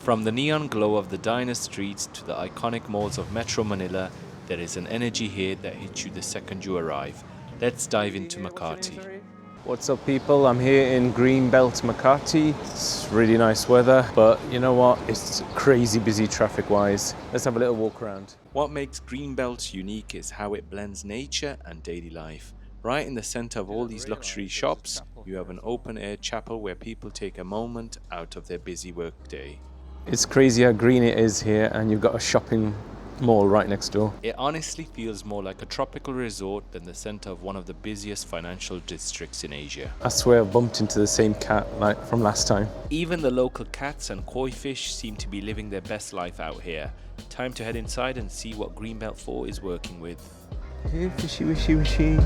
From the neon glow of the diner streets to the iconic malls of Metro Manila, there is an energy here that hits you the second you arrive. Let's dive into Makati. What's up, people? I'm here in Greenbelt, Makati. It's really nice weather, but you know what? It's crazy busy traffic-wise. Let's have a little walk around. What makes Greenbelt unique is how it blends nature and daily life. Right in the center of all these luxury shops, you have an open-air chapel where people take a moment out of their busy workday. It's crazy how green it is here, and you've got a shopping mall right next door. It honestly feels more like a tropical resort than the center of one of the busiest financial districts in Asia. I swear I've bumped into the same cat like from last time. Even the local cats and koi fish seem to be living their best life out here. Time to head inside and see what Greenbelt 4 is working with. Hey, fishy, wishy, wishy.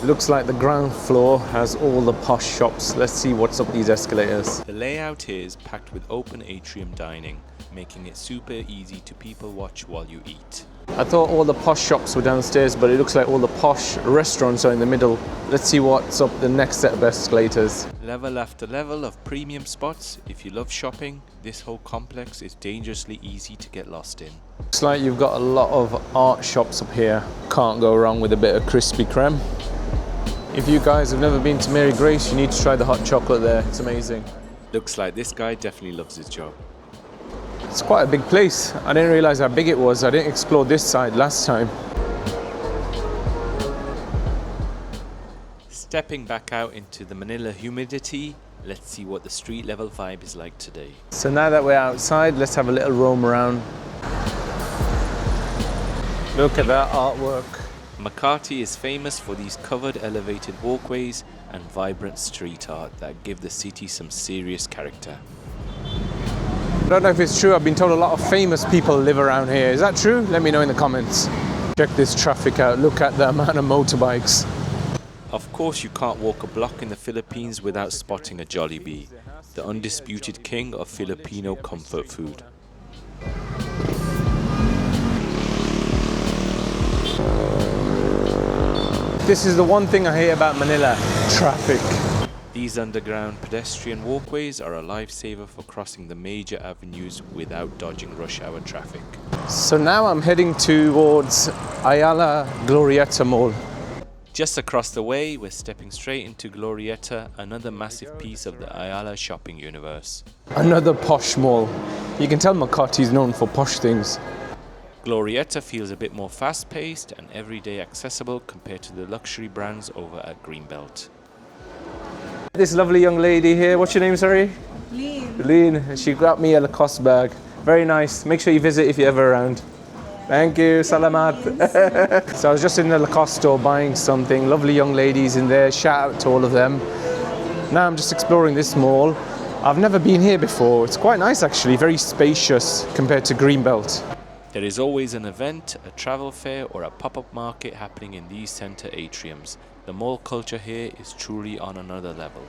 Looks like the ground floor has all the posh shops. Let's see what's up these escalators. The layout here is packed with open atrium dining, making it super easy to people watch while you eat. I thought all the posh shops were downstairs, but it looks like all the posh restaurants are in the middle. Let's see what's up the next set of escalators. Level after level of premium spots. If you love shopping, this whole complex is dangerously easy to get lost in. Looks like you've got a lot of art shops up here. Can't go wrong with a bit of Krispy Kreme. If you guys have never been to Mary Grace, you need to try the hot chocolate there. It's amazing. Looks like this guy definitely loves his job. It's quite a big place. I didn't realize how big it was. I didn't explore this side last time. Stepping back out into the Manila humidity, let's see what the street level vibe is like today. So now that we're outside, let's have a little roam around. Look at that artwork. Makati is famous for these covered elevated walkways and vibrant street art that give the city some serious character. I don't know if it's true, I've been told a lot of famous people live around here. Is that true? Let me know in the comments. Check this traffic out, look at the amount of motorbikes. Of course, you can't walk a block in the Philippines without spotting a Jollibee, the undisputed king of Filipino comfort food. This is the one thing I hate about Manila, traffic. These underground pedestrian walkways are a lifesaver for crossing the major avenues without dodging rush hour traffic. So now I'm heading towards Ayala Glorietta Mall. Just across the way, we're stepping straight into Glorietta, another massive piece of the Ayala shopping universe. Another posh mall. You can tell Makati is known for posh things. Glorietta feels a bit more fast-paced and everyday accessible compared to the luxury brands over at Greenbelt. This lovely young lady here, what's your name, sorry? Lean. She got me a Lacoste bag. Very nice. Make sure you visit if you're ever around. Thank you, salamat. So I was just in the Lacoste store buying something. Lovely young ladies in there. Shout out to all of them. Now I'm just exploring this mall. I've never been here before. It's quite nice actually, very spacious compared to Greenbelt. There is always an event, a travel fair or a pop-up market happening in these center atriums. The mall culture here is truly on another level.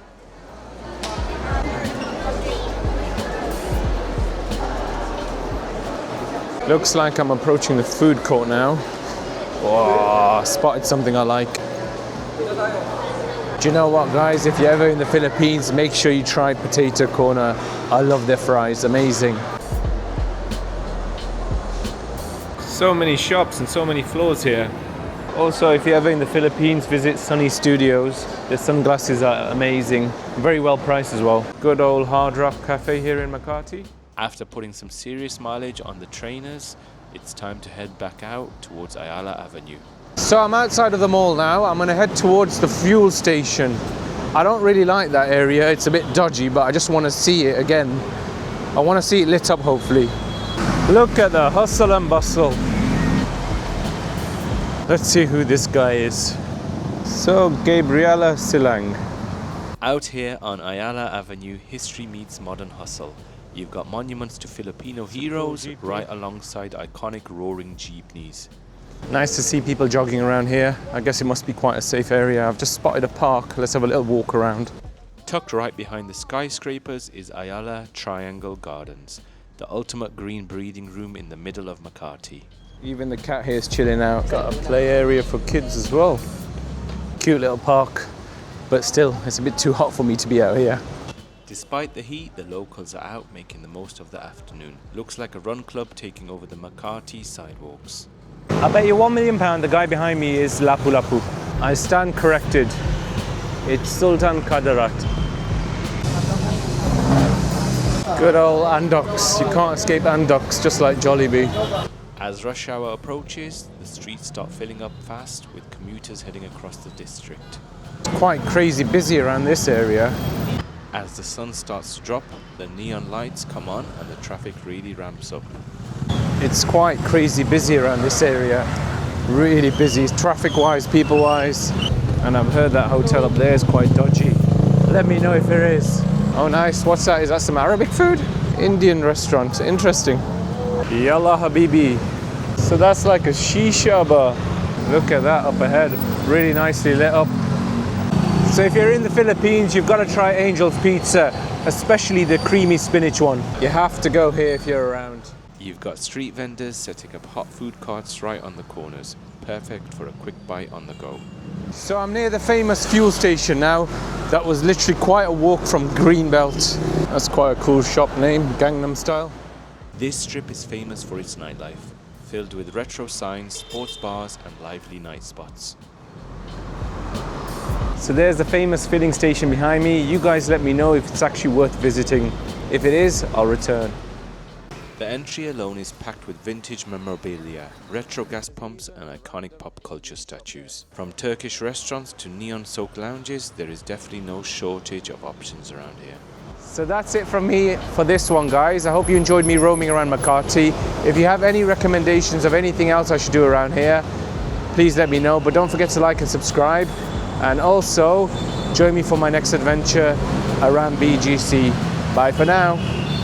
Looks like I'm approaching the food court now. Whoa, spotted something I like. Do you know what, guys? If you're ever in the Philippines, make sure you try Potato Corner. I love their fries, amazing. So many shops and so many floors here. Also, if you're ever in the Philippines, visit Sunny Studios. Their sunglasses are amazing, very well priced as well. Good old Hard Rock Cafe here in Makati. After putting some serious mileage on the trainers, it's time to head back out towards Ayala Avenue. So I'm outside of the mall now. I'm gonna head towards the fuel station. I don't really like that area. It's a bit dodgy, but I just want to see it again. I want to see it lit up, hopefully. Look at the hustle and bustle. Let's see who this guy is. So, Gabriela Silang. Out here on Ayala Avenue, history meets modern hustle. You've got monuments to Filipino heroes right alongside iconic roaring jeepneys. Nice to see people jogging around here. I guess it must be quite a safe area. I've just spotted a park. Let's have a little walk around. Tucked right behind the skyscrapers is Ayala Triangle Gardens, the ultimate green breathing room in the middle of Makati. Even the cat here is chilling out. Got a play area for kids as well. Cute little park. but still, it's a bit too hot for me to be out here. Despite the heat, the locals are out making the most of the afternoon. Looks like a run club taking over the Makati sidewalks. I bet you £1 million the guy behind me is Lapu Lapu. I stand corrected. It's Sultan Kudarat. Good old Andoks. You can't escape Andoks, just like Jollibee. As rush hour approaches, the streets start filling up fast with commuters heading across the district. It's quite crazy busy around this area. As the sun starts to drop, the neon lights come on and the traffic really ramps up. It's quite crazy busy around this area. Really busy, traffic-wise, people-wise. And I've heard that hotel up there is quite dodgy. Let me know if there is. Oh, nice. What's that? Is that some Arabic food? Indian restaurant. Interesting. Yalla Habibi. So that's like a shisha bar. Look at that up ahead. Really nicely lit up. So if you're in the Philippines, you've got to try Angel's Pizza, especially the creamy spinach one. You have to go here if you're around. You've got street vendors setting up hot food carts right on the corners. Perfect for a quick bite on the go. So I'm near the famous fuel station now. That was literally quite a walk from Greenbelt. That's quite a cool shop name, Gangnam style. This strip is famous for its nightlife, filled with retro signs, sports bars and lively night spots. So there's the famous filling station behind me. You guys let me know if it's actually worth visiting. If it is, I'll return. The entry alone is packed with vintage memorabilia, retro gas pumps and iconic pop culture statues. From Turkish restaurants to neon-soaked lounges, there is definitely no shortage of options around here. So that's it from me for this one, guys. I hope you enjoyed me roaming around Makati. If you have any recommendations of anything else I should do around here, please let me know. But don't forget to like and subscribe. And also, join me for my next adventure around BGC. Bye for now.